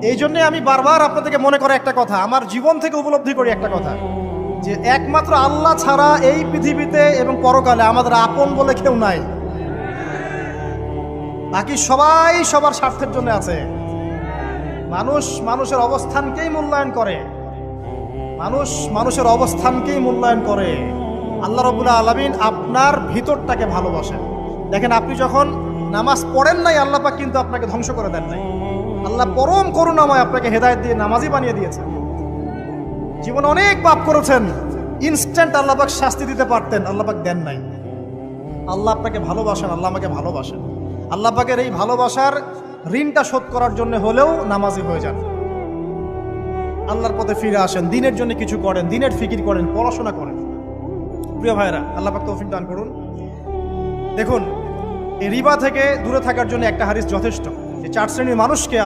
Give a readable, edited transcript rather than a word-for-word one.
এই জন্যে আমি বারবার আপনাদেরকে মনে করে একটা কথা, আমার জীবন থেকে উপলব্ধি করি একটা কথা, যে একমাত্র আল্লাহ ছাড়া এই পৃথিবীতে এবং পরকালে আমাদের আপন বলে কেউ নাই। বাকি সবাই সবার স্বার্থের জন্য আছে। মানুষ মানুষের অবস্থানকেই মূল্যায়ন করে, মানুষ মানুষের অবস্থানকেই মূল্যায়ন করে। আল্লাহ রাব্বুল আলামিন আপনার ভিতরটাকে ভালোবাসেন। দেখেন, আপনি যখন নামাজ পড়েন নাই, আল্লাহ পাক কিন্তু আপনাকে ধ্বংস করে দেন নাই। আল্লাহ পরম করুণাময় আপনাকে হেদায়েত দিয়ে নামাজি বানিয়ে দিয়েছেন। জীবনে অনেক পাপ করেছেন, ইনস্ট্যান্ট আল্লাহ পাক শাস্তি দিতে পারতেন, আল্লাহ পাক দেন নাই। আল্লাহ আপনাকে ভালোবাসেন, আল্লাহ আমাকে ভালোবাসেন। আল্লাহ পাকের এই ভালোবাসার ঋণটা শোধ করার জন্য হলেও নামাজি হয়ে যান, আল্লাহর পথে ফিরে আসেন, দিনের জন্য কিছু করেন, দিনের ফিকির করেন, পড়াশোনা করেন। প্রিয় ভাইরা, আল্লাহ পাক তৌফিক দান করুন। দেখুন, এই রিবা থেকে দূরে থাকার জন্য একটা হাদিস যথেষ্ট, যে 4 শ্রেণীর মানুষকে